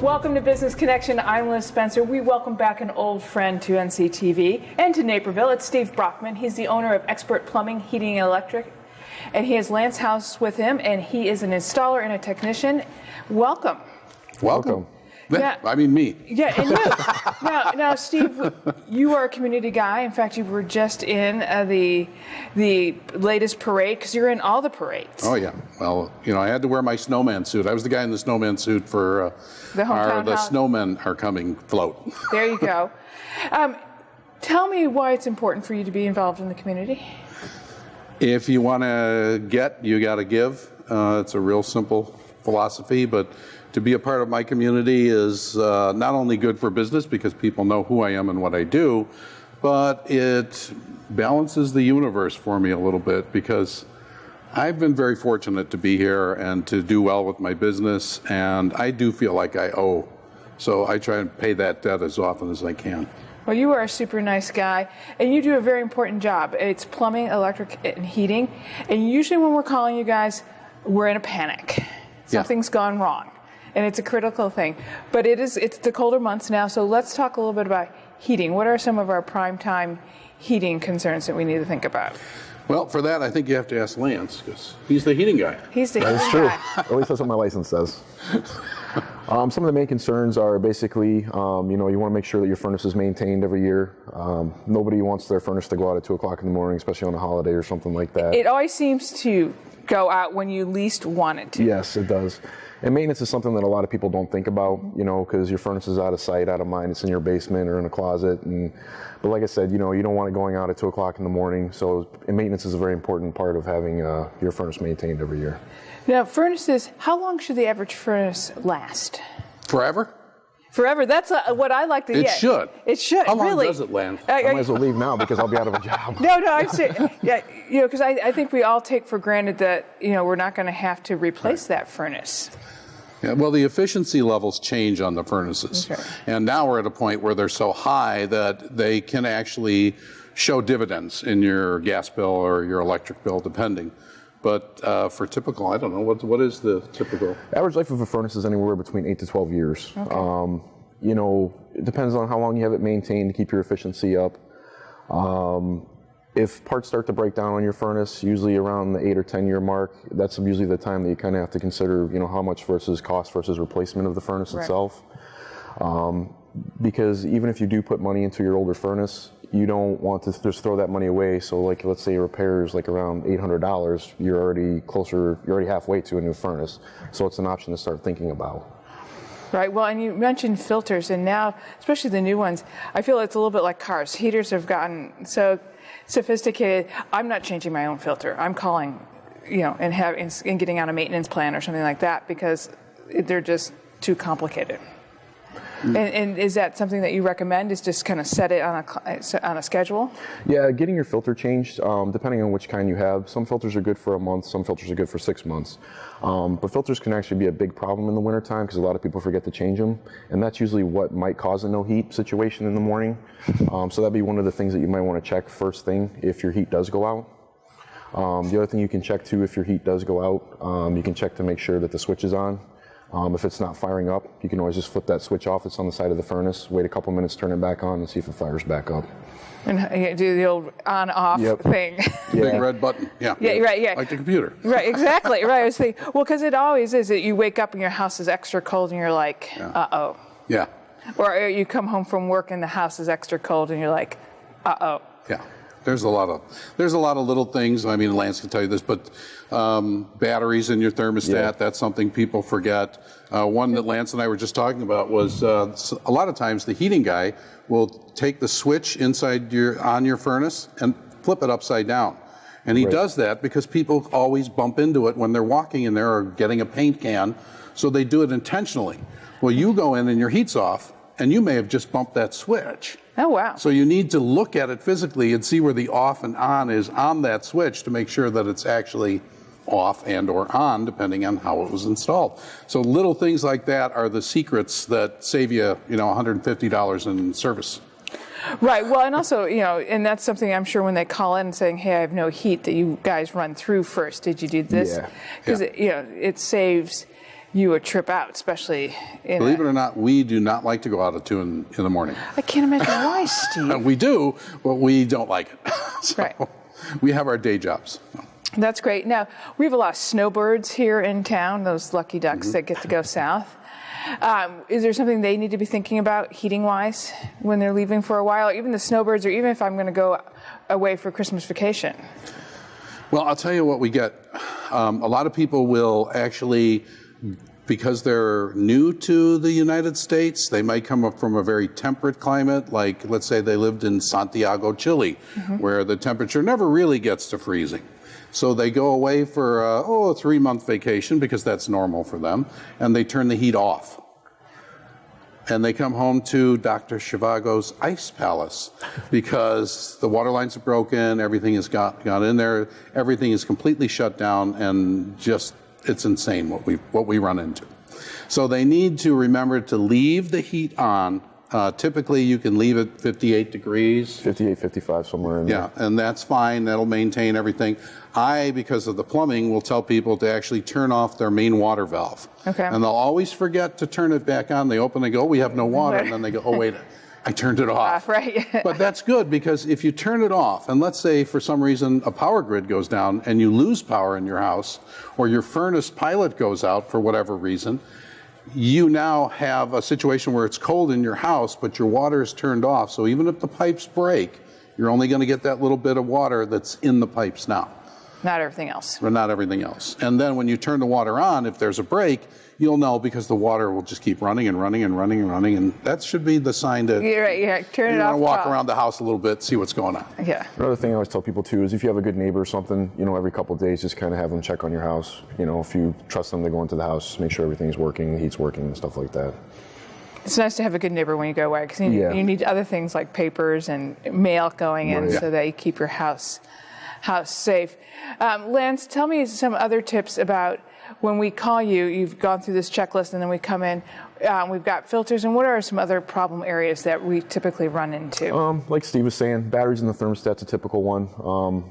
Welcome to Business Connection. I'm Liz Spencer. We welcome back an old friend to NCTV and to Naperville. It's Steve Brockman. He's the owner of Expert Plumbing, Heating, and Electric. And he has Lance House with him, and he is an installer and a technician. Welcome. Welcome. Yeah. I mean, me. Yeah, and you. Now, Steve, you are a community guy. In fact, you were just in the latest parade, because you're in all the parades. Oh, yeah. Well, you know, I had to wear my snowman suit. I was the guy in the snowman suit for the Snowmen Are Coming float. There you go. Tell me why it's important for you to be involved in the community. If you want to get, you got to give. It's a real simple philosophy, but to be a part of my community is not only good for business because people know who I am and what I do, but it balances the universe for me a little bit because I've been very fortunate to be here and to do well with my business, and I do feel like I owe. So I try and pay that debt as often as I can. Well, you are a super nice guy, and you do a very important job. It's plumbing, electric, and heating. And usually when we're calling you guys, we're in a panic. Something's gone wrong. And it's a critical thing. But it's the colder months now, so let's talk a little bit about heating. What are some of our prime time heating concerns that we need to think about? Well, for that, I think you have to ask Lance, because he's the heating guy. He's the heating That's true. guy. At least that's what my license says. Some of the main concerns are basically, you want to make sure that your furnace is maintained every year. Nobody wants their furnace to go out at 2 o'clock in the morning, especially on a holiday or something like that. It always seems to go out when you least want it to. Yes, it does. And maintenance is something that a lot of people don't think about, because your furnace is out of sight, out of mind. It's in your basement or in a closet. But like I said, you don't want it going out at 2 o'clock in the morning. So maintenance is a very important part of having your furnace maintained every year. Now, furnaces, how long should the average furnace last? Forever? Forever. That's what I like to It get. should. It should. How long really. does it last? I might as well leave now because I'll be out of a job. No, I'm serious. Yeah, because I think we all take for granted that, we're not going to have to replace that furnace. Yeah, well, the efficiency levels change on the furnaces. Okay. And now we're at a point where they're so high that they can actually show dividends in your gas bill or your electric bill, depending. But for typical, I don't know, what is the typical? Average life of a furnace is anywhere between 8 to 12 years. Okay. It depends on how long you have it maintained to keep your efficiency up. If parts start to break down on your furnace, usually around the 8 or 10 year mark, that's usually the time that you kind of have to consider, how much versus cost versus replacement of the furnace itself. Because even if you do put money into your older furnace, you don't want to just throw that money away. So like, let's say repair is like around $800, you're already halfway to a new furnace. So it's an option to start thinking about. Right. Well, and you mentioned filters, and now, especially the new ones, I feel it's a little bit like cars. Heaters have gotten so sophisticated. I'm not changing my own filter. I'm calling, and getting on a maintenance plan or something like that because they're just too complicated. And is that something that you recommend? Is just kind of set it on a schedule? Yeah, getting your filter changed, depending on which kind you have. Some filters are good for a month, some filters are good for 6 months. But filters can actually be a big problem in the wintertime because a lot of people forget to change them. And that's usually what might cause a no heat situation in the morning. So that'd be one of the things that you might want to check first thing if your heat does go out. The other thing you can check too if your heat does go out, you can check to make sure that the switch is on. If it's not firing up, you can always just flip that switch off. It's on the side of the furnace. Wait a couple minutes, turn it back on, and see if it fires back up. And do the old on-off thing. Big red button. Yeah. Yeah, right, yeah. Like the computer. Right, exactly. Right. I was thinking, well, because it always is that you wake up and your house is extra cold and you're like, uh-oh. Yeah. Or you come home from work and the house is extra cold and you're like, uh-oh. Yeah. There's a lot of little things. I mean, Lance can tell you this, but batteries in your thermostat, that's something people forget. One that Lance and I were just talking about was a lot of times the heating guy will take the switch inside on your furnace and flip it upside down. And he does that because people always bump into it when they're walking in there or getting a paint can, so they do it intentionally. Well, you go in and your heat's off, and you may have just bumped that switch. Oh, wow. So you need to look at it physically and see where the off and on is on that switch to make sure that it's actually off and or on, depending on how it was installed. So little things like that are the secrets that save you, $150 in service. Right. Well, and also, and that's something I'm sure when they call in saying, hey, I have no heat, that you guys run through first. Did you do this? Yeah. Because, it saves you a trip out, especially in Believe it or not, we do not like to go out at 2 in the morning. I can't imagine why, Steve. We do, but we don't like it. So Right. we have our day jobs. That's great. Now, we have a lot of snowbirds here in town, those lucky ducks that get to go south. Is there something they need to be thinking about heating-wise when they're leaving for a while, or even the snowbirds, or even if I'm going to go away for Christmas vacation? Well, I'll tell you what we get. A lot of people will actually, because they're new to the United States, they might come up from a very temperate climate, like let's say they lived in Santiago, Chile, where the temperature never really gets to freezing. So they go away for a 3-month vacation because that's normal for them, and they turn the heat off. And they come home to Dr. Zhivago's ice palace because the water lines are broken, everything has got in there, everything is completely shut down, and just it's insane what we run into. So they need to remember to leave the heat on. Typically, you can leave it 58 degrees. 58, 55, somewhere in there. Yeah, and that's fine. That'll maintain everything. Because of the plumbing, will tell people to actually turn off their main water valve. Okay. And they'll always forget to turn it back on. They open, they go, we have no water. And then they go, oh, wait, I turned it off. Right. But that's good because if you turn it off, and let's say for some reason a power grid goes down and you lose power in your house, or your furnace pilot goes out for whatever reason, you now have a situation where it's cold in your house, but your water is turned off. So even if the pipes break, you're only going to get that little bit of water that's in the pipes now. Not everything else. But not everything else. And then when you turn the water on, if there's a break, you'll know because the water will just keep running and running and running and running. And that should be the sign to You're right, yeah. Turn it off. you want to walk around the house a little bit, see what's going on. Yeah. Another thing I always tell people too is if you have a good neighbor or something, every couple of days, just kind of have them check on your house. If you trust them to go into the house, make sure everything's working, the heat's working, and stuff like that. It's nice to have a good neighbor when you go away because you need other things like papers and mail going in so that you keep your house safe. Lance, tell me some other tips about when we call you. You've gone through this checklist and then we come in. We've got filters, and what are some other problem areas that we typically run into? Like Steve was saying, batteries in the thermostat's a typical one.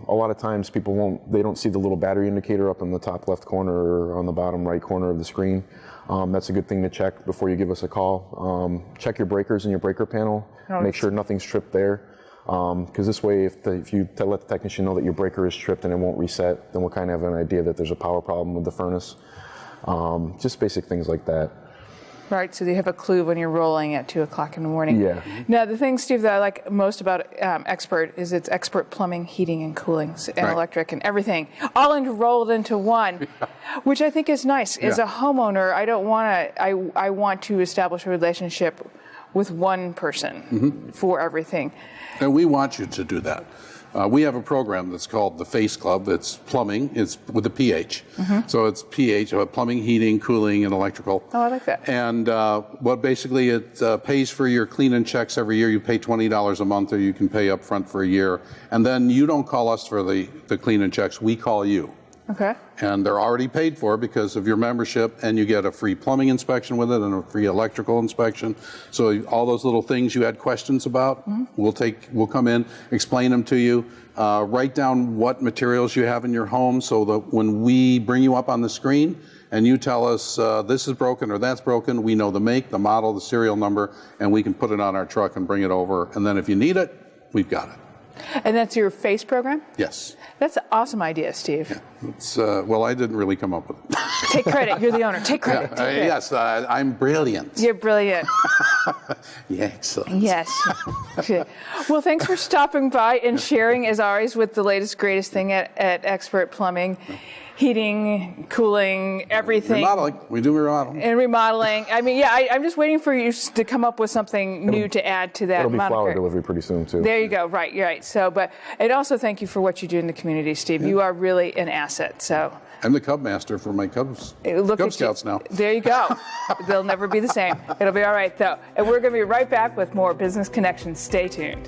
A lot of times people don't see the little battery indicator up in the top left corner or on the bottom right corner of the screen. That's a good thing to check before you give us a call. Check your breakers in your breaker panel. Make sure nothing's tripped there. Because this way, if you let the technician know that your breaker is tripped and it won't reset, then we'll kind of have an idea that there's a power problem with the furnace. Just basic things like that. Right, so you have a clue when you're rolling at 2 o'clock in the morning. Yeah. Now, the thing, Steve, that I like most about Expert is it's Expert plumbing, heating, and cooling, and electric, and everything, all rolled into one, which I think is nice. As a homeowner, I want to establish a relationship with one person for everything. And we want you to do that. We have a program that's called the Face Club. It's plumbing. It's with a pH. So it's pH, plumbing, heating, cooling, and electrical. Oh, I like that. And basically it pays for your clean-in checks every year. You pay $20 a month, or you can pay up front for a year. And then you don't call us for the clean-in checks. We call you. Okay. And they're already paid for because of your membership, and you get a free plumbing inspection with it and a free electrical inspection. So all those little things you had questions about, we'll come in, explain them to you, write down what materials you have in your home so that when we bring you up on the screen and you tell us this is broken or that's broken, we know the make, the model, the serial number, and we can put it on our truck and bring it over. And then if you need it, we've got it. And that's your FACE program? Yes. That's an awesome idea, Steve. Yeah. It's, I didn't really come up with it. Take credit. You're the owner. Take credit. Take credit. Yes, I'm brilliant. You're brilliant. Yeah, excellent. Yes. Well, thanks for stopping by and sharing, as always, with the latest, greatest thing at Expert Plumbing. Heating, cooling, everything. Remodeling. We do remodeling. And remodeling. I mean, I'm just waiting for you to come up with something new to add to that. It'll be moniker. flower delivery pretty soon, too. There you go. Right, you're right. So, and also thank you for what you do in the community, Steve. You are really an asset. So. I'm the Cub Master for my Cub Scouts now. There you go. They'll never be the same. It'll be all right, though. And we're going to be right back with more Business Connections. Stay tuned.